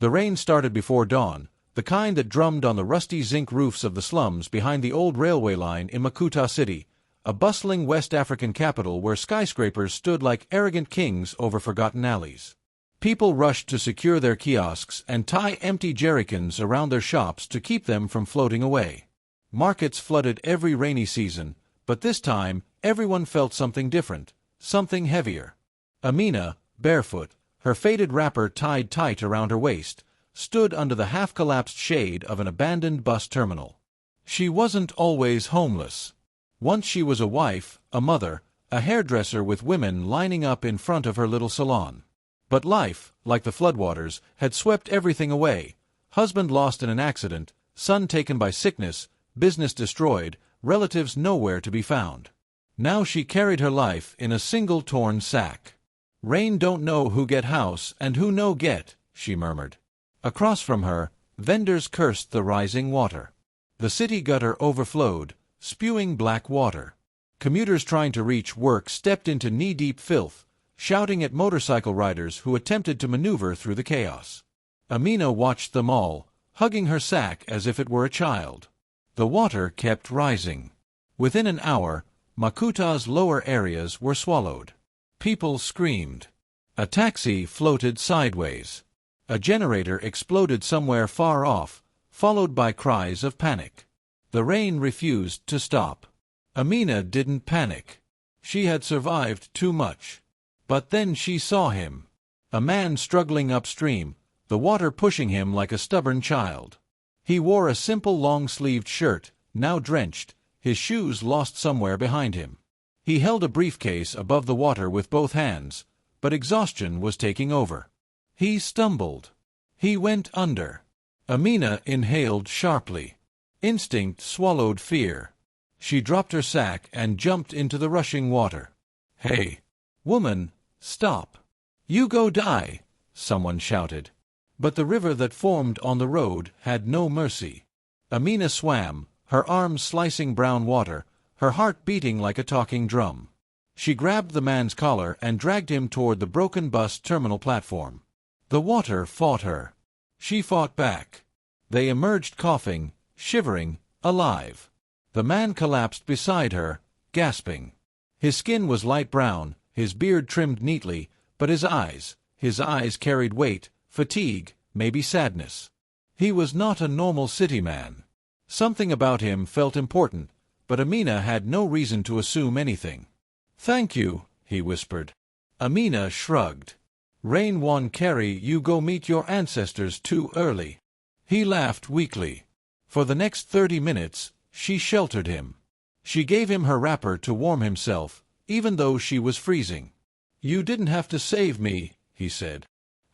The rain started before dawn, the kind that drummed on the rusty zinc roofs of the slums behind the old railway line in Makuta City, a bustling West African capital where skyscrapers stood like arrogant kings over forgotten alleys. People rushed to secure their kiosks and tie empty jerrycans around their shops to keep them from floating away. Markets flooded every rainy season, but this time everyone felt something different, something heavier. Amina, barefoot, her faded wrapper tied tight around her waist, stood under the half-collapsed shade of an abandoned bus terminal. She wasn't always homeless. Once she was a wife, a mother, a hairdresser with women lining up in front of her little salon. But life, like the floodwaters, had swept everything away. Husband lost in an accident, son taken by sickness, business destroyed, relatives nowhere to be found. Now she carried her life in a single torn sack. "Rain don't know who get house and who no get," she murmured. Across from her, vendors cursed the rising water. The city gutter overflowed, spewing black water. Commuters trying to reach work stepped into knee-deep filth, shouting at motorcycle riders who attempted to maneuver through the chaos. Amina watched them all, hugging her sack as if it were a child. The water kept rising. Within an hour, Makuta's lower areas were swallowed. People screamed. A taxi floated sideways. A generator exploded somewhere far off, followed by cries of panic. The rain refused to stop. Amina didn't panic. She had survived too much. But then she saw him. A man struggling upstream, the water pushing him like a stubborn child. He wore a simple long-sleeved shirt, now drenched, his shoes lost somewhere behind him. He held a briefcase above the water with both hands, but exhaustion was taking over. He stumbled. He went under. Amina inhaled sharply. Instinct swallowed fear. She dropped her sack and jumped into the rushing water. "Hey, woman, stop. You go die," someone shouted. But the river that formed on the road had no mercy. Amina swam, her arms slicing brown water, her heart beating like a talking drum. She grabbed the man's collar and dragged him toward the broken bus terminal platform. The water fought her. She fought back. They emerged coughing, shivering, alive. The man collapsed beside her, gasping. His skin was light brown, his beard trimmed neatly, but his eyes carried weight, fatigue, maybe sadness. He was not a normal city man. Something about him felt important, but Amina had no reason to assume anything. "Thank you," he whispered. Amina shrugged. "Rain won carry you go meet your ancestors too early." He laughed weakly. For the next 30 minutes, she sheltered him. She gave him her wrapper to warm himself, even though she was freezing. "You didn't have to save me," he said.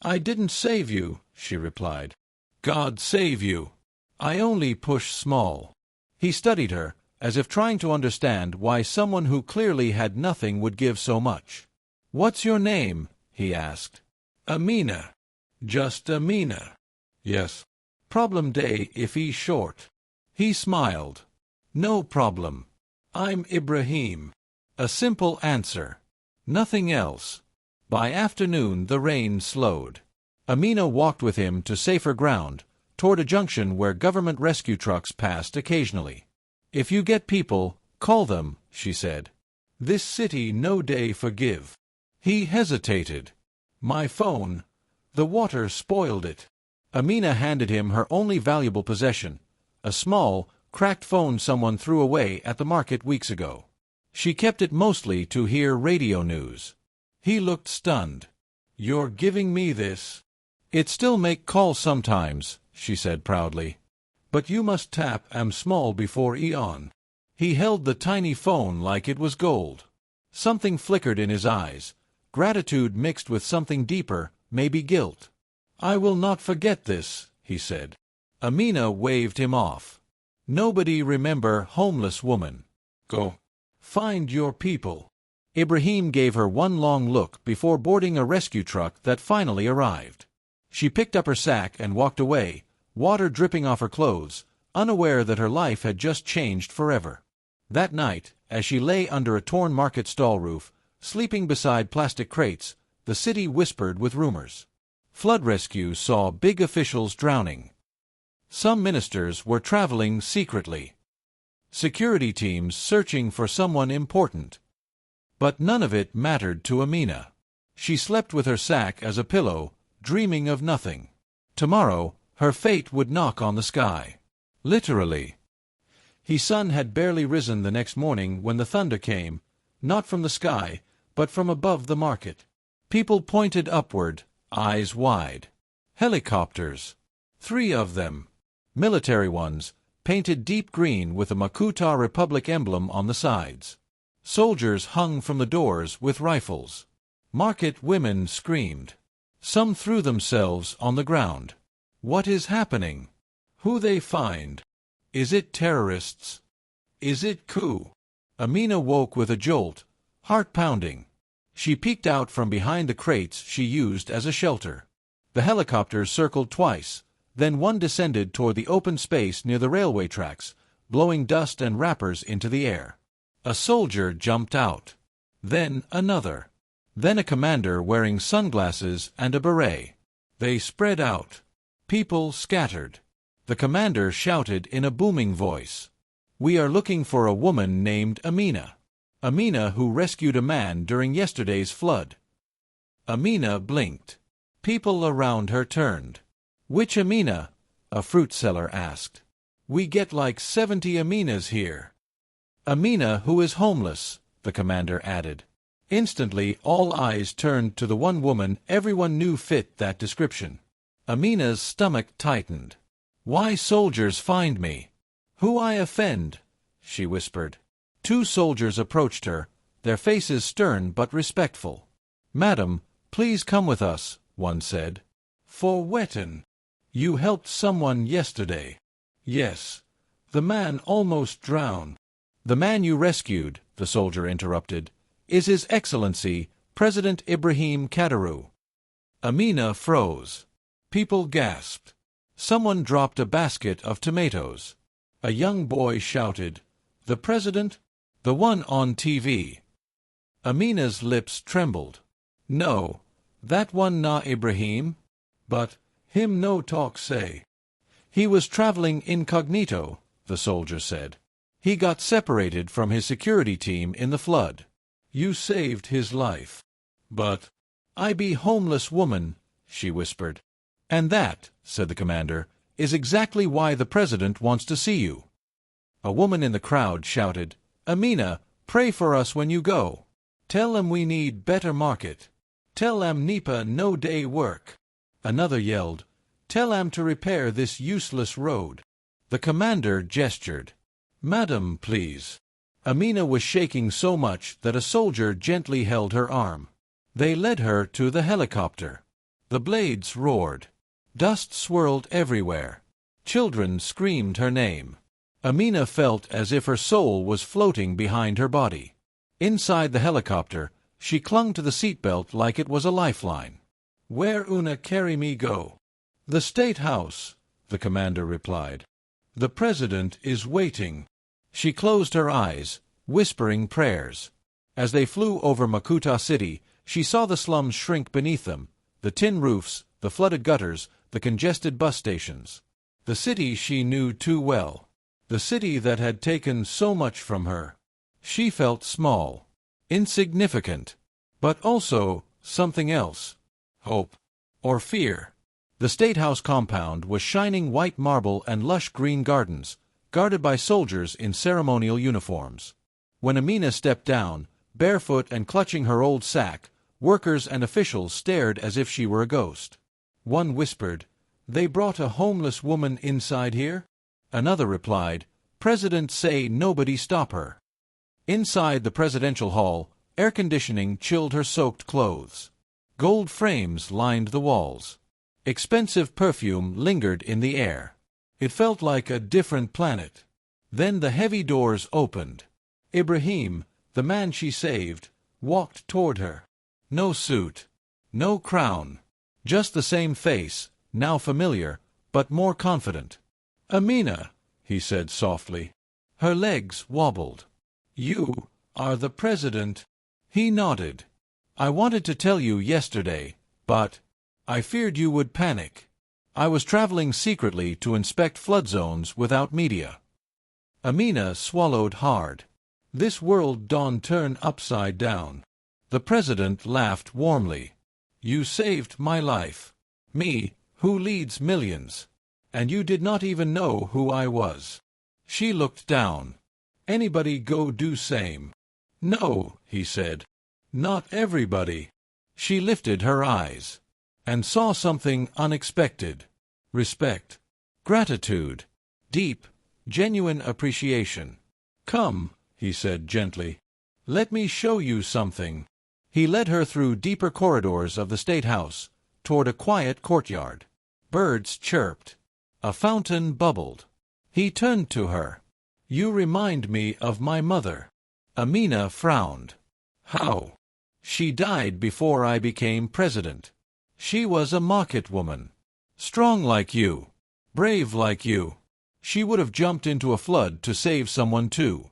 "I didn't save you," she replied. "God save you. I only push small." He studied her, as if trying to understand why someone who clearly had nothing would give so much. "What's your name?" he asked. "Amina." "Just Amina." "Yes." "Problem day if he's short." He smiled. "No problem. I'm Ibrahim." A simple answer. Nothing else. By afternoon the rain slowed. Amina walked with him to safer ground, toward a junction where government rescue trucks passed occasionally. "If you get people, call them," she said. "This city no day forgive." He hesitated. "My phone. The water spoiled it." Amina handed him her only valuable possession, a small, cracked phone someone threw away at the market weeks ago. She kept it mostly to hear radio news. He looked stunned. "You're giving me this?" "It still make calls sometimes," she said proudly. "But you must tap am small before eon." He held the tiny phone like it was gold. Something flickered in his eyes, gratitude mixed with something deeper, maybe guilt. "I will not forget this," he said. Amina waved him off. "Nobody remember homeless woman. Go. Find your people." Ibrahim gave her one long look before boarding a rescue truck that finally arrived. She picked up her sack and walked away, water dripping off her clothes, unaware that her life had just changed forever. That night, as she lay under a torn market stall roof, sleeping beside plastic crates, the city whispered with rumors. Flood rescue saw big officials drowning. Some ministers were traveling secretly. Security teams searching for someone important. But none of it mattered to Amina. She slept with her sack as a pillow, dreaming of nothing. Tomorrow, her fate would knock on the sky. Literally. The sun had barely risen the next morning when the thunder came, not from the sky, but from above the market. People pointed upward, eyes wide. Helicopters. 3 of them. Military ones, painted deep green with a Makuta Republic emblem on the sides. Soldiers hung from the doors with rifles. Market women screamed. Some threw themselves on the ground. What is happening? Who they find? Is it terrorists? Is it coup? Amina woke with a jolt, heart pounding. She peeked out from behind the crates she used as a shelter. The helicopters circled twice, then one descended toward the open space near the railway tracks, blowing dust and wrappers into the air. A soldier jumped out. Then another. Then a commander wearing sunglasses and a beret. They spread out. People scattered. The commander shouted in a booming voice, "We are looking for a woman named Amina. Amina who rescued a man during yesterday's flood." Amina blinked. People around her turned. "Which Amina?" a fruit seller asked. "We get like 70 Aminas here." "Amina who is homeless," the commander added. Instantly all eyes turned to the one woman everyone knew fit that description. Amina's stomach tightened. "Why soldiers find me? Who I offend?" she whispered. 2 soldiers approached her, their faces stern but respectful. "Madam, please come with us," one said. "For wetin? You helped someone yesterday." "Yes. The man almost drowned." "The man you rescued," the soldier interrupted, "is His Excellency, President Ibrahim Kadaru." Amina froze. People gasped. Someone dropped a basket of tomatoes. A young boy shouted, "The president? The one on TV." Amina's lips trembled. "No, that one na Ibrahim. But him no talk say." "He was traveling incognito," the soldier said. "He got separated from his security team in the flood. You saved his life." "But I be homeless woman," she whispered. "And that," said the commander, "is exactly why the president wants to see you." A woman in the crowd shouted, "Amina, pray for us when you go. Tell 'em we need better market. Tell 'em Nipa no day work." Another yelled, "Tell 'em to repair this useless road." The commander gestured. "Madam, please." Amina was shaking so much that a soldier gently held her arm. They led her to the helicopter. The blades roared. Dust swirled everywhere. Children screamed her name. Amina felt as if her soul was floating behind her body. Inside the helicopter, she clung to the seatbelt like it was a lifeline. "Where una carry me go?" "The State House," the commander replied. "The president is waiting." She closed her eyes, whispering prayers. As they flew over Makuta City, she saw the slums shrink beneath them, the tin roofs, the flooded gutters, the congested bus stations. The city she knew too well. The city that had taken so much from her. She felt small, insignificant, but also something else. Hope. Or fear. The State House compound was shining white marble and lush green gardens, guarded by soldiers in ceremonial uniforms. When Amina stepped down, barefoot and clutching her old sack, workers and officials stared as if she were a ghost. One whispered, "They brought a homeless woman inside here?" Another replied, "President say nobody stop her." Inside the presidential hall, air conditioning chilled her soaked clothes. Gold frames lined the walls. Expensive perfume lingered in the air. It felt like a different planet. Then the heavy doors opened. Ibrahim, the man she saved, walked toward her. No suit. No crown. Just the same face, now familiar, but more confident. "Amina," he said softly. Her legs wobbled. "You are the president." He nodded. "I wanted to tell you yesterday, but I feared you would panic. I was traveling secretly to inspect flood zones without media." Amina swallowed hard. This world dawn turned upside down. The president laughed warmly. "You saved my life. Me, who leads millions. And you did not even know who I was." She looked down. "Anybody go do same?" "No," he said. "Not everybody." She lifted her eyes and saw something unexpected. Respect. Gratitude. Deep, genuine appreciation. "Come," he said gently. "Let me show you something." He led her through deeper corridors of the State House, toward a quiet courtyard. Birds chirped. A fountain bubbled. He turned to her. "You remind me of my mother." Amina frowned. "How?" "She died before I became president. She was a market woman. Strong like you. Brave like you. She would have jumped into a flood to save someone too."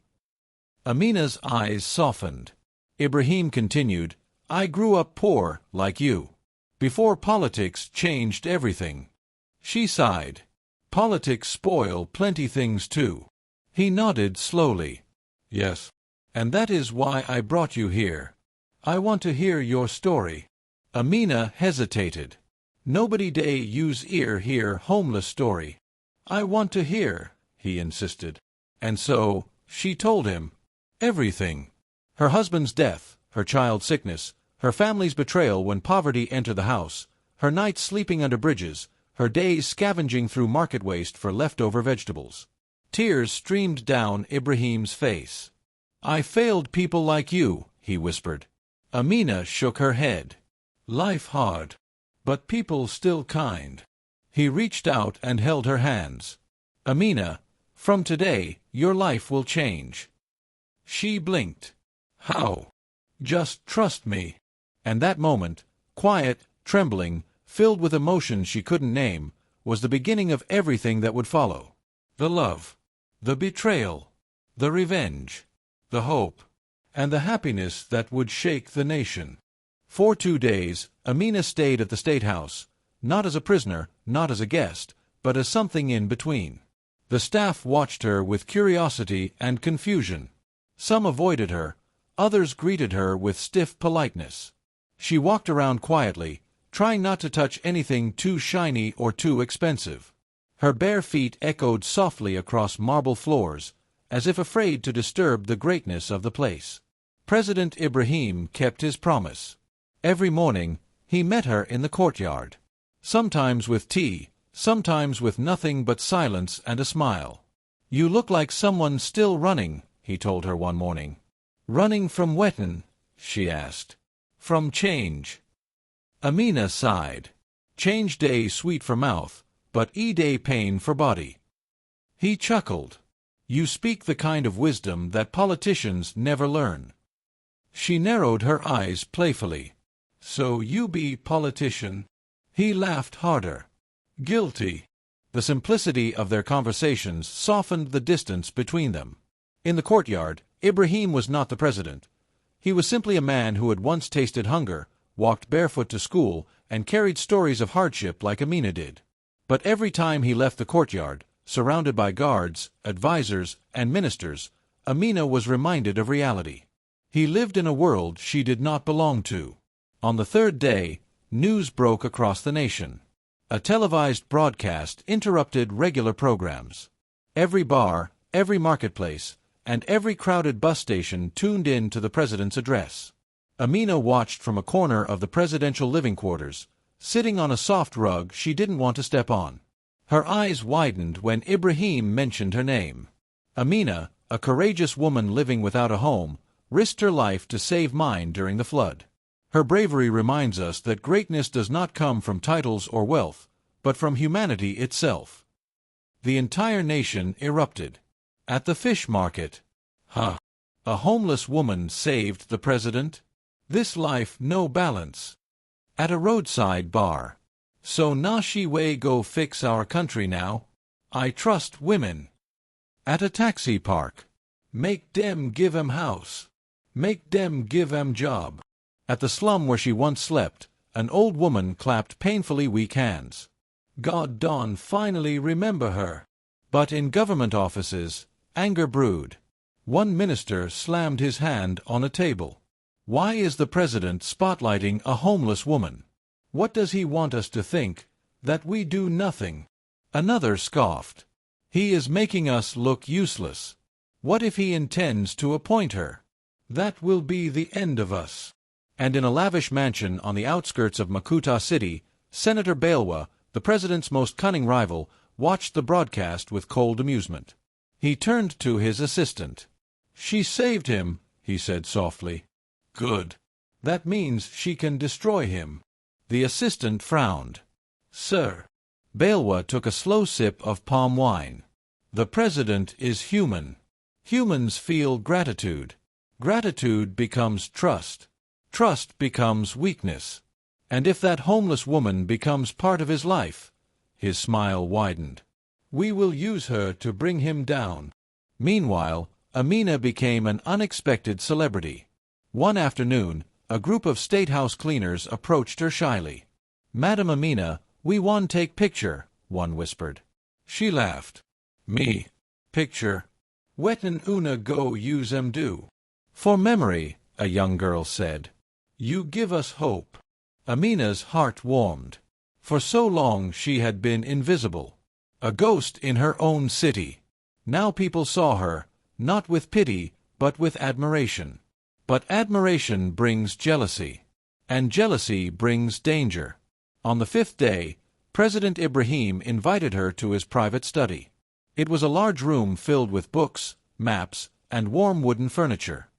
Amina's eyes softened. Ibrahim continued, "I grew up poor, like you. Before politics changed everything." She sighed. "Politics spoil plenty things too." He nodded slowly. "Yes. And that is why I brought you here. I want to hear your story." Amina hesitated. "Nobody day use ear hear homeless story." "I want to hear," he insisted. And so, she told him. Everything. Her husband's death, her child's sickness, her family's betrayal when poverty entered the house, her nights sleeping under bridges, her days scavenging through market waste for leftover vegetables. Tears streamed down Ibrahim's face. "I failed people like you," he whispered. Amina shook her head. "Life hard. But people still kind." He reached out and held her hands. "Amina, from today, your life will change." She blinked. "How?" "Just trust me." And that moment, quiet, trembling, filled with emotions she couldn't name, was the beginning of everything that would follow. The love, the betrayal, the revenge, the hope, and the happiness that would shake the nation. For 2 days, Amina stayed at the State House, not as a prisoner, not as a guest, but as something in between. The staff watched her with curiosity and confusion. Some avoided her, others greeted her with stiff politeness. She walked around quietly, trying not to touch anything too shiny or too expensive. Her bare feet echoed softly across marble floors, as if afraid to disturb the greatness of the place. President Ibrahim kept his promise. Every morning, he met her in the courtyard. Sometimes with tea, sometimes with nothing but silence and a smile. "You look like someone still running," he told her one morning. "Running from wetin?" she asked. "From change." Amina sighed. Change day sweet for mouth, but day pain for body. He chuckled. "You speak the kind of wisdom that politicians never learn." She narrowed her eyes playfully. "So you be politician?" He laughed harder. "Guilty." The simplicity of their conversations softened the distance between them. In the courtyard, Ibrahim was not the president. He was simply a man who had once tasted hunger, walked barefoot to school, and carried stories of hardship like Amina did. But every time he left the courtyard, surrounded by guards, advisors, and ministers, Amina was reminded of reality. He lived in a world she did not belong to. On the 3rd day, news broke across the nation. A televised broadcast interrupted regular programs. Every bar, every marketplace, and every crowded bus station tuned in to the president's address. Amina watched from a corner of the presidential living quarters, sitting on a soft rug she didn't want to step on. Her eyes widened when Ibrahim mentioned her name. Amina, a courageous woman living without a home, risked her life to save mine during the flood. Her bravery reminds us that greatness does not come from titles or wealth, but from humanity itself. The entire nation erupted. At the fish market. A homeless woman saved the president? This life no balance. At a roadside bar. So Nashi way go fix our country now? I trust women. At a taxi park. Make dem give 'em house. Make dem give 'em job. At the slum where she once slept, An old woman clapped painfully weak hands. God Don finally remember her. But in government offices, anger brewed. One minister slammed his hand on a table. Why is the president spotlighting a homeless woman? What does he want us to think? That we do nothing? Another scoffed. He is making us look useless. What if he intends to appoint her? That will be the end of us. And in a lavish mansion on the outskirts of Makuta City, Senator Balwa, the president's most cunning rival, watched the broadcast with cold amusement. He turned to his assistant. "She saved him," he said softly. "Good. That means she can destroy him." The assistant frowned. "Sir." Balwa took a slow sip of palm wine. "The president is human. Humans feel gratitude. Gratitude becomes trust. Trust becomes weakness. And if that homeless woman becomes part of his life," his smile widened, "we will use her to bring him down." Meanwhile, Amina became an unexpected celebrity. One afternoon, a group of State House cleaners approached her shyly. "Madam Amina, we want take picture," one whispered. She laughed. "Me? Picture? Wetin una go use em do?" "For memory," a young girl said. "You give us hope." Amina's heart warmed. For so long she had been invisible. A ghost in her own city. Now people saw her, not with pity, but with admiration. But admiration brings jealousy. And jealousy brings danger. On the fifth day, President Ibrahim invited her to his private study. It was a large room filled with books, maps, and warm wooden furniture.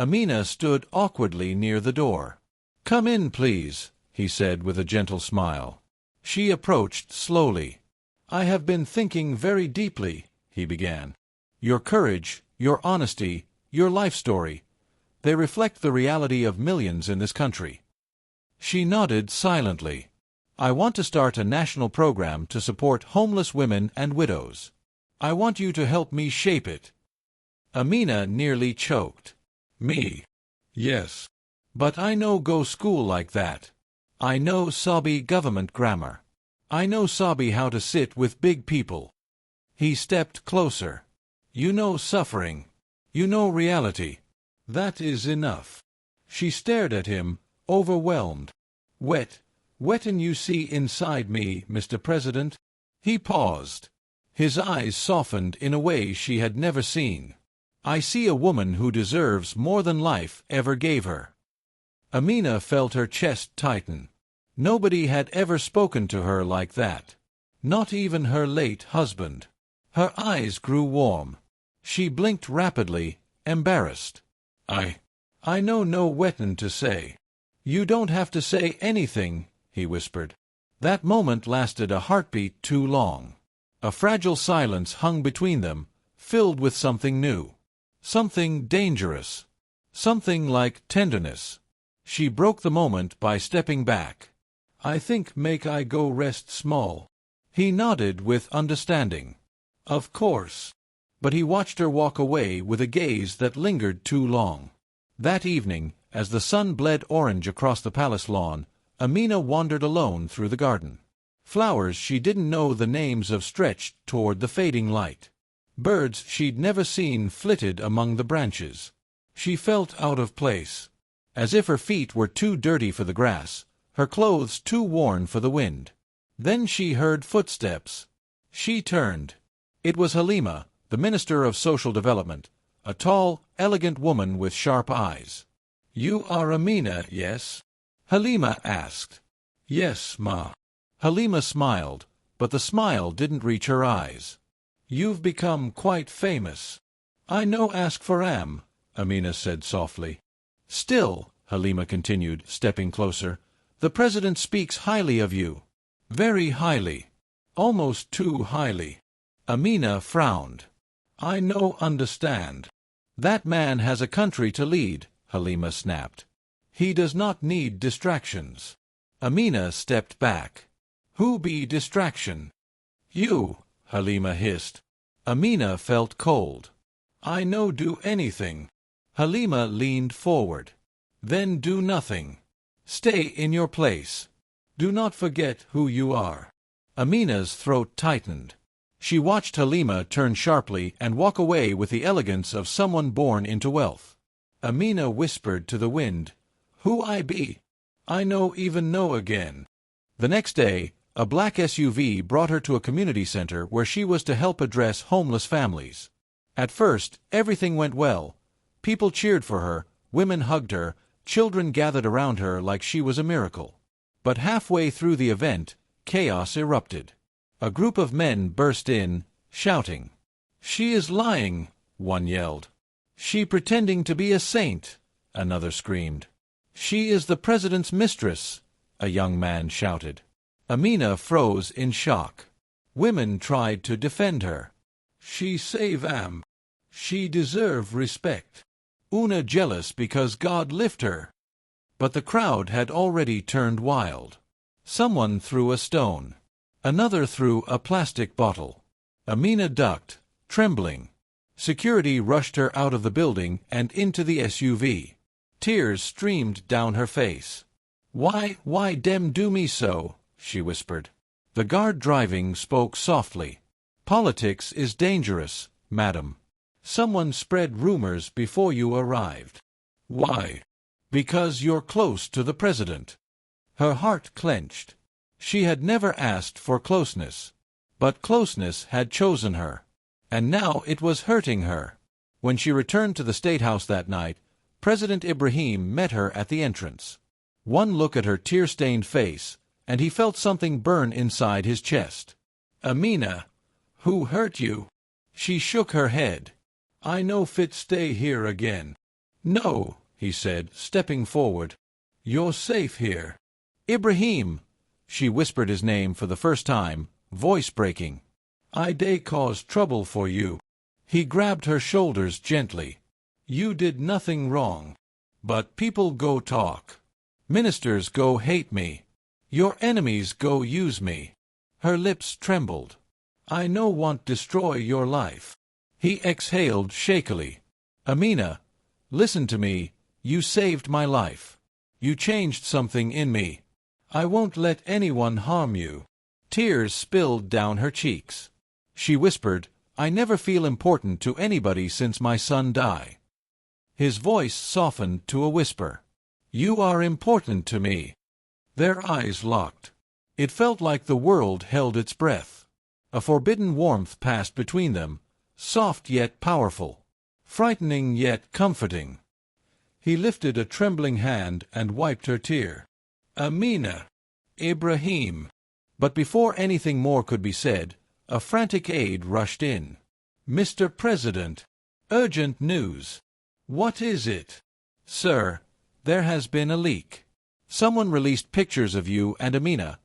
Amina stood awkwardly near the door. "Come in, please," he said with a gentle smile. She approached slowly. "I have been thinking very deeply," he began. "Your courage, your honesty, your life story, they reflect the reality of millions in this country." She nodded silently. "I want to start a national program to support homeless women and widows. I want you to help me shape it." Amina nearly choked. "Me? Yes. But I no go school like that. I know Sabi government grammar. I know Sabi how to sit with big people." He stepped closer. "You know suffering. You know reality. That is enough." She stared at him, overwhelmed. Wetin you see inside me, Mr. President?" He paused. His eyes softened in a way she had never seen. "I see a woman who deserves more than life ever gave her." Amina felt her chest tighten. Nobody had ever spoken to her like that. Not even her late husband. Her eyes grew warm. She blinked rapidly, embarrassed. I know no wetin to say." "You don't have to say anything," he whispered. That moment lasted a heartbeat too long. A fragile silence hung between them, filled with something new. Something dangerous. Something like tenderness. She broke the moment by stepping back. "I think make I go rest small." He nodded with understanding. "Of course." But he watched her walk away with a gaze that lingered too long. That evening, as the sun bled orange across the palace lawn, Amina wandered alone through the garden. Flowers she didn't know the names of stretched toward the fading light. Birds she'd never seen flitted among the branches. She felt out of place, as if her feet were too dirty for the grass, her clothes too worn for the wind. Then she heard footsteps. She turned. It was Halima, the Minister of Social Development, a tall, elegant woman with sharp eyes. "You are Amina, yes?" Halima asked. "Yes, ma." Halima smiled, but the smile didn't reach her eyes. "You've become quite famous." "I no ask for am," Amina said softly. "Still," Halima continued, stepping closer, "the president speaks highly of you. Very highly. Almost too highly." Amina frowned. "I no understand." "That man has a country to lead," Halima snapped. "He does not need distractions." Amina stepped back. "Who be distraction?" "You," Halima hissed. Amina felt cold. "I no do anything." Halima leaned forward. "Then do nothing." Stay in your place. Do not forget who you are." Amina's throat tightened. She watched Halima turn sharply and walk away with the elegance of someone born into wealth. Amina whispered to the wind, "Who I be? I know again." The next day, a black SUV brought her to a community center where she was to help address homeless families. At first, everything went well. People cheered for her, women hugged her, children gathered around her like she was a miracle. But halfway through the event, chaos erupted. A group of men burst in, shouting. "She is lying," one yelled. "She pretending to be a saint," another screamed. "She is the president's mistress," a young man shouted. Amina froze in shock. Women tried to defend her. "She save am. She deserve respect. Una jealous because God lift her." But the crowd had already turned wild. Someone threw a stone. Another threw a plastic bottle. Amina ducked, trembling. Security rushed her out of the building and into the SUV. Tears streamed down her face. Why dem do me so?" she whispered. The guard driving spoke softly. "Politics is dangerous, madam. Someone spread rumors before you arrived." "Why?" "Because you're close to the president." Her heart clenched. She had never asked for closeness. But closeness had chosen her. And now it was hurting her. When she returned to the State House that night, President Ibrahim met her at the entrance. One look at her tear-stained face, and he felt something burn inside his chest. "Amina, who hurt you?" She shook her head. "I no fit stay here again." "No," he said, stepping forward. "You're safe here." "Ibrahim!" She whispered his name for the first time, voice breaking. "I dey cause trouble for you." He grabbed her shoulders gently. "You did nothing wrong. But people go talk. Ministers go hate me. Your enemies go use me." Her lips trembled. "I no want destroy your life." He exhaled shakily. "Amina, listen to me. You saved my life. You changed something in me. I won't let anyone harm you." Tears spilled down her cheeks. She whispered, "I never feel important to anybody since my son died." His voice softened to a whisper. "You are important to me." Their eyes locked. It felt like the world held its breath. A forbidden warmth passed between them, soft yet powerful, frightening yet comforting. He lifted a trembling hand and wiped her tear. "Amina, Ibrahim." But before anything more could be said, a frantic aide rushed in. "Mr. President, urgent news." "What is it?" "Sir, there has been a leak. Someone released pictures of you and Amina,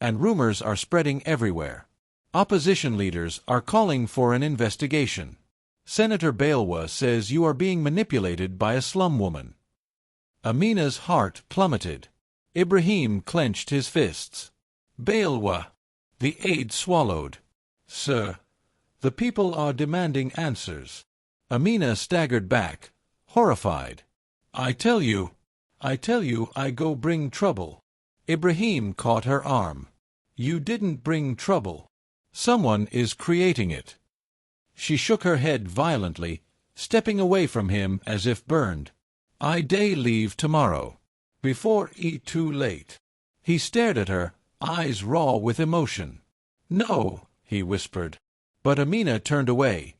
and rumors are spreading everywhere. Opposition leaders are calling for an investigation. Senator Balwa says you are being manipulated by a slum woman." Amina's heart plummeted. Ibrahim clenched his fists. "Balwa!" The aide swallowed. "Sir, the people are demanding answers." Amina staggered back, horrified. I tell you I go bring trouble." Ibrahim caught her arm. "You didn't bring trouble. Someone is creating it." She shook her head violently, stepping away from him as if burned. "I day leave tomorrow. Before too late." He stared at her, eyes raw with emotion. "No," he whispered. But Amina turned away,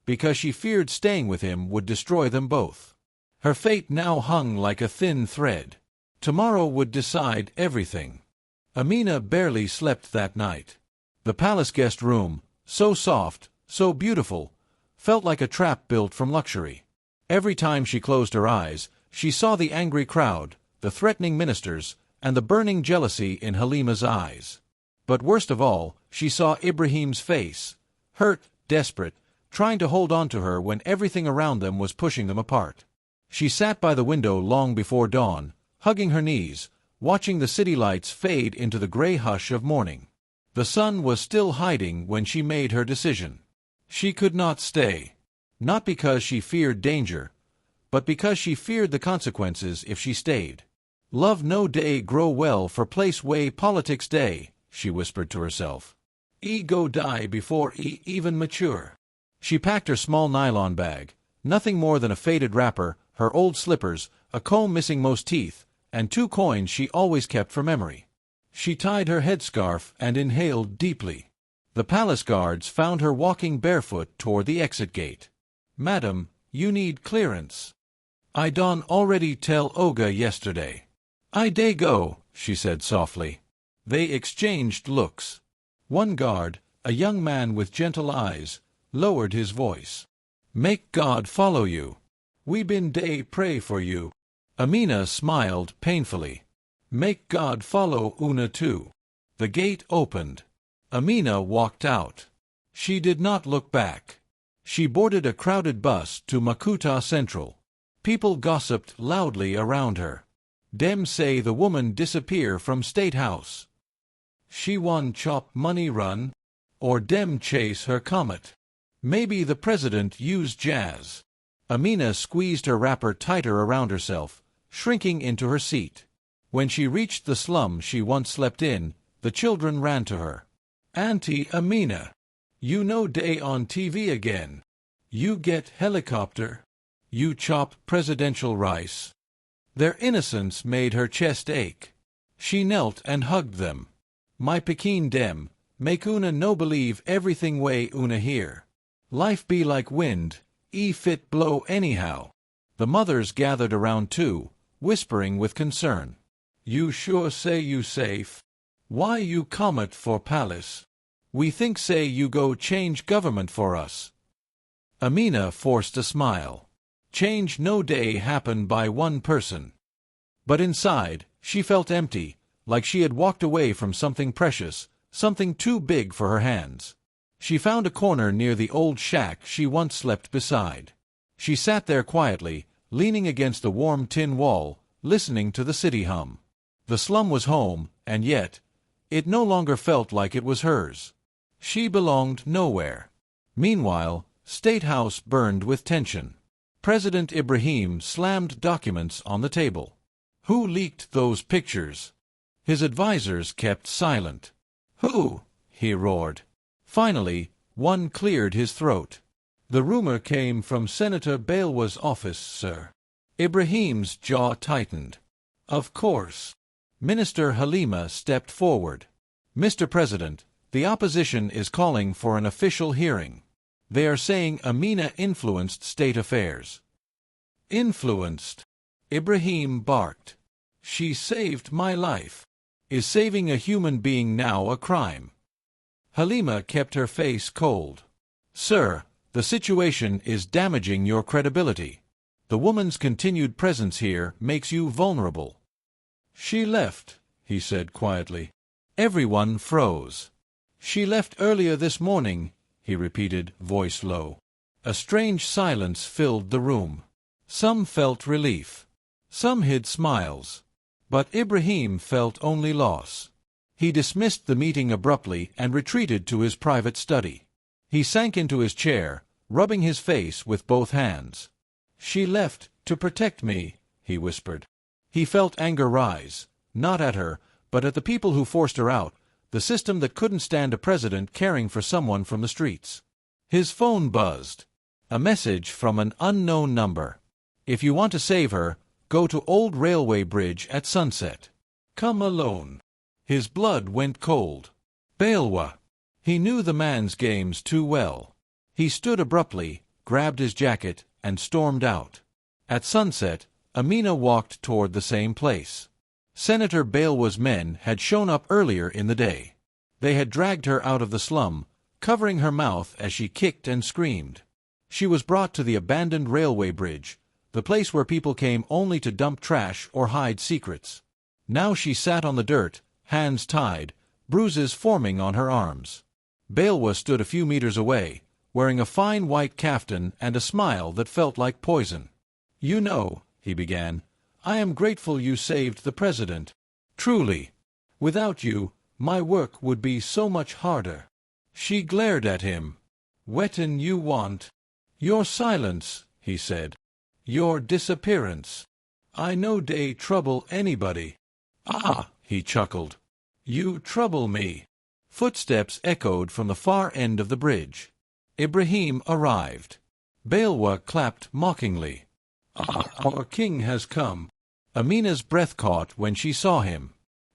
because she feared staying with him would destroy them both. Her fate now hung like a thin thread. Tomorrow would decide everything. Amina barely slept that night. The palace guest room, so soft, so beautiful, felt like a trap built from luxury. Every time she closed her eyes, she saw the angry crowd, the threatening ministers, and the burning jealousy in Halima's eyes. But worst of all, she saw Ibrahim's face, hurt, desperate, trying to hold on to her when everything around them was pushing them apart. She sat by the window long before dawn, hugging her knees, watching the city lights fade into the gray hush of morning. The sun was still hiding when she made her decision. She could not stay. Not because she feared danger, but because she feared the consequences if she stayed. Love no day grow well for place way politics day, she whispered to herself. Go die before even mature. She packed her small nylon bag, nothing more than a faded wrapper, her old slippers, a comb missing most teeth, and 2 coins she always kept for memory. She tied her headscarf and inhaled deeply. The palace guards found her walking barefoot toward the exit gate. Madam, you need clearance. I don already tell Olga yesterday. I dey go, she said softly. They exchanged looks. One guard, a young man with gentle eyes, lowered his voice. Make God follow you. We been day pray for you. Amina smiled painfully. Make God follow Una too. The gate opened. Amina walked out. She did not look back. She boarded a crowded bus to Makuta Central. People gossiped loudly around her. Dem say the woman disappear from State House. She won chop money run, or dem chase her comet. Maybe the president used jazz. Amina squeezed her wrapper tighter around herself, shrinking into her seat. When she reached the slum she once slept in, the children ran to her. Auntie Amina, you know day on TV again. You get helicopter. You chop presidential rice. Their innocence made her chest ache. She knelt and hugged them. My Pekin dem, make Una no believe everything way Una hear. Life be like wind, fit blow anyhow. The mothers gathered around too, whispering with concern. You sure say you safe? Why you comet for palace? We think say you go change government for us. Amina forced a smile. Change no day happen by one person. But inside, she felt empty, like she had walked away from something precious, something too big for her hands. She found a corner near the old shack she once slept beside. She sat there quietly, leaning against the warm tin wall, listening to the city hum. The slum was home, and yet, it no longer felt like it was hers. She belonged nowhere. Meanwhile, State House burned with tension. President Ibrahim slammed documents on the table. Who leaked those pictures? His advisors kept silent. Who? He roared. Finally, one cleared his throat. The rumor came from Senator Balwa's office, sir. Ibrahim's jaw tightened. Of course. Minister Halima stepped forward. Mr. President, the opposition is calling for an official hearing. They are saying Amina influenced state affairs. Influenced? Ibrahim barked. She saved my life. Is saving a human being now a crime? Halima kept her face cold. Sir, the situation is damaging your credibility. The woman's continued presence here makes you vulnerable. She left, he said quietly. Everyone froze. She left earlier this morning, he repeated, voice low. A strange silence filled the room. Some felt relief. Some hid smiles. But Ibrahim felt only loss. He dismissed the meeting abruptly and retreated to his private study. He sank into his chair, rubbing his face with both hands. She left to protect me, he whispered. He felt anger rise, not at her, but at the people who forced her out, the system that couldn't stand a president caring for someone from the streets. His phone buzzed. A message from an unknown number. If you want to save her, go to Old Railway Bridge at sunset. Come alone. His blood went cold. Balwa. He knew the man's games too well. He stood abruptly, grabbed his jacket, and stormed out. At sunset, Amina walked toward the same place. Senator Balwa's men had shown up earlier in the day. They had dragged her out of the slum, covering her mouth as she kicked and screamed. She was brought to the abandoned railway bridge, the place where people came only to dump trash or hide secrets. Now she sat on the dirt, hands tied, bruises forming on her arms. Balwa stood a few meters away, wearing a fine white kaftan and a smile that felt like poison. You know, he began, I am grateful you saved the president. Truly. Without you, my work would be so much harder. She glared at him. Wetin you want? Your silence, he said. Your disappearance. I no day trouble anybody." "Ah," he chuckled. "You trouble me." Footsteps echoed from the far end of the bridge. Ibrahim arrived. Beelwa clapped mockingly. "Ah, our king has come." Amina's breath caught when she saw him.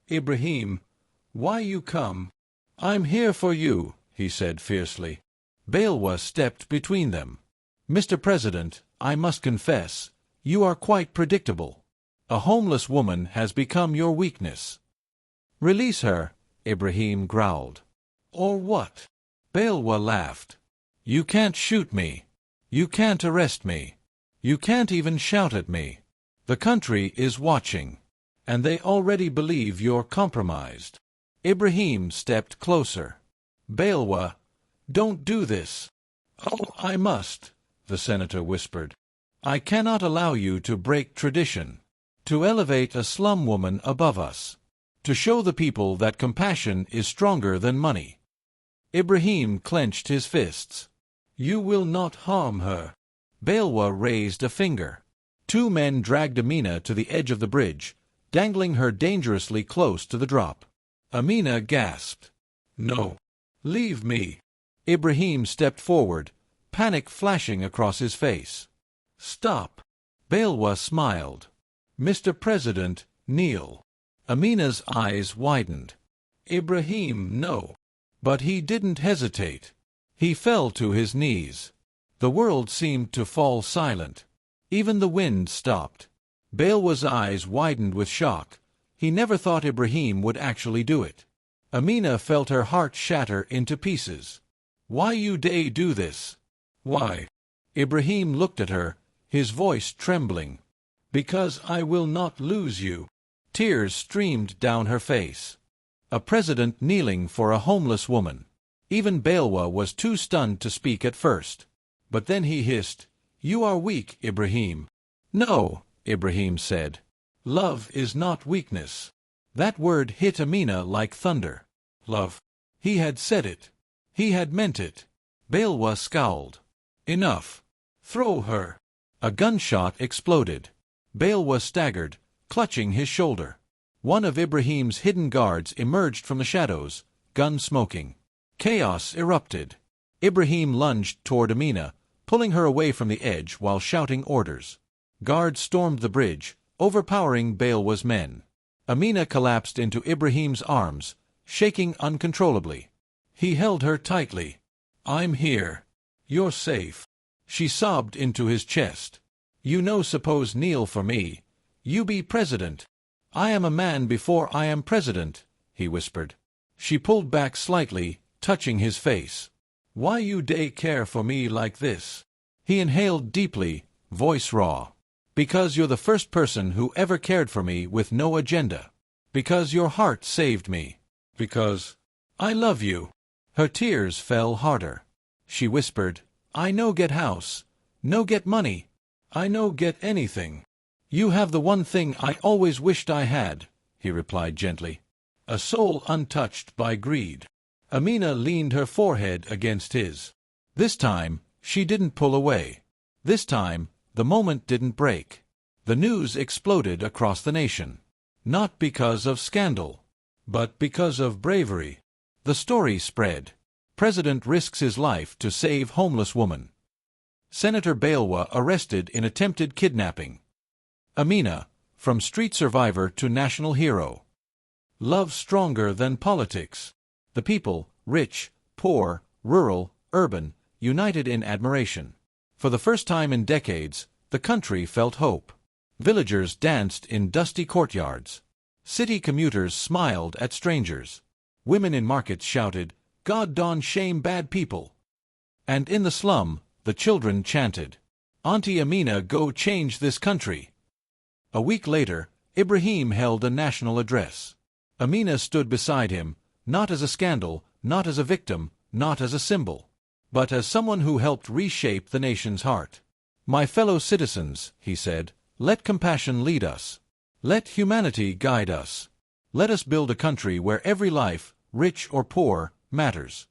"Ibrahim, why you come?" "I'm here for you," he said fiercely. Beelwa stepped between them. "Mr. President, I must confess, you are quite predictable. A homeless woman has become your weakness." "Release her," Ibrahim growled. "Or what?" Beelwa laughed. "You can't shoot me. You can't arrest me. You can't even shout at me. The country is watching, and they already believe you're compromised." Ibrahim stepped closer. "Beelwa, don't do this." "Oh, I must," the senator whispered. "I cannot allow you to break tradition, to elevate a slum woman above us, to show the people that compassion is stronger than money." Ibrahim clenched his fists. "You will not harm her." Beelwa raised a finger. Two men dragged Amina to the edge of the bridge, dangling her dangerously close to the drop. Amina gasped. "No. Leave me." Ibrahim stepped forward, panic flashing across his face. "Stop." Beelwa smiled. "Mr. President, kneel." Amina's eyes widened. "Ibrahim, no." But he didn't hesitate. He fell to his knees. The world seemed to fall silent. Even the wind stopped. Beelwa's eyes widened with shock. He never thought Ibrahim would actually do it. Amina felt her heart shatter into pieces. "Why you do this?" "Why?" Ibrahim looked at her, his voice trembling. "Because I will not lose you." Tears streamed down her face. A president kneeling for a homeless woman. Even Beelwa was too stunned to speak at first. But then he hissed, "You are weak, Ibrahim." "No," Ibrahim said. "Love is not weakness." That word hit Amina like thunder. Love. He had said it. He had meant it. Beelwa scowled. "Enough. Throw her." A gunshot exploded. Beelwa staggered, clutching his shoulder. One of Ibrahim's hidden guards emerged from the shadows, gun smoking. Chaos erupted. Ibrahim lunged toward Amina, pulling her away from the edge while shouting orders. Guards stormed the bridge, overpowering Beelwa's men. Amina collapsed into Ibrahim's arms, shaking uncontrollably. He held her tightly. "I'm here. You're safe." She sobbed into his chest. "You no suppose kneel for me. You be president." "I am a man before I am president," he whispered. She pulled back slightly, touching his face. "Why you care for me like this?" He inhaled deeply, voice raw. "Because you're the first person who ever cared for me with no agenda. Because your heart saved me. Because I love you." Her tears fell harder. She whispered, "I no get house, no get money. I no get anything." "You have the one thing I always wished I had," he replied gently. "A soul untouched by greed." Amina leaned her forehead against his. This time, she didn't pull away. This time, the moment didn't break. The news exploded across the nation. Not because of scandal, but because of bravery. The story spread. President risks his life to save homeless woman. Senator Beelwa arrested in attempted kidnapping. Amina, from street survivor to national hero. Love stronger than politics. The people, rich, poor, rural, urban, united in admiration. For the first time in decades, the country felt hope. Villagers danced in dusty courtyards. City commuters smiled at strangers. Women in markets shouted, "God don shame bad people." And in the slum, the children chanted, "Auntie Amina go change this country." A week later, Ibrahim held a national address. Amina stood beside him, not as a scandal, not as a victim, not as a symbol, but as someone who helped reshape the nation's heart. "My fellow citizens," he said, "let compassion lead us. Let humanity guide us. Let us build a country where every life, rich or poor, matters."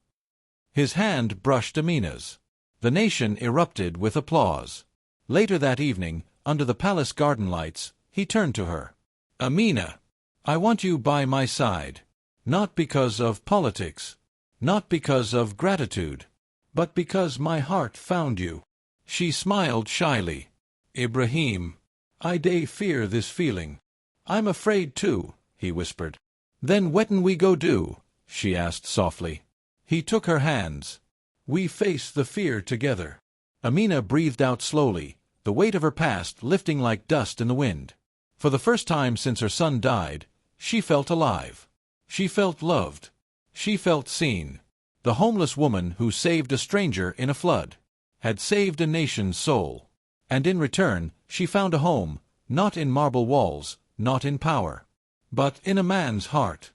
His hand brushed Amina's. The nation erupted with applause. Later that evening, under the palace garden lights, He turned to her. "Amina, I want you by my side. Not because of politics. Not because of gratitude. But because my heart found you." She smiled shyly. "Ibrahim, I dey fear this feeling. I'm afraid too," he whispered. "Then what'n we go do?" she asked softly. He took her hands. "We face the fear together." Amina breathed out slowly, the weight of her past lifting like dust in the wind. For the first time since her son died, she felt alive. She felt loved. She felt seen. The homeless woman who saved a stranger in a flood had saved a nation's soul. And in return, she found a home, not in marble walls, not in power, but in a man's heart.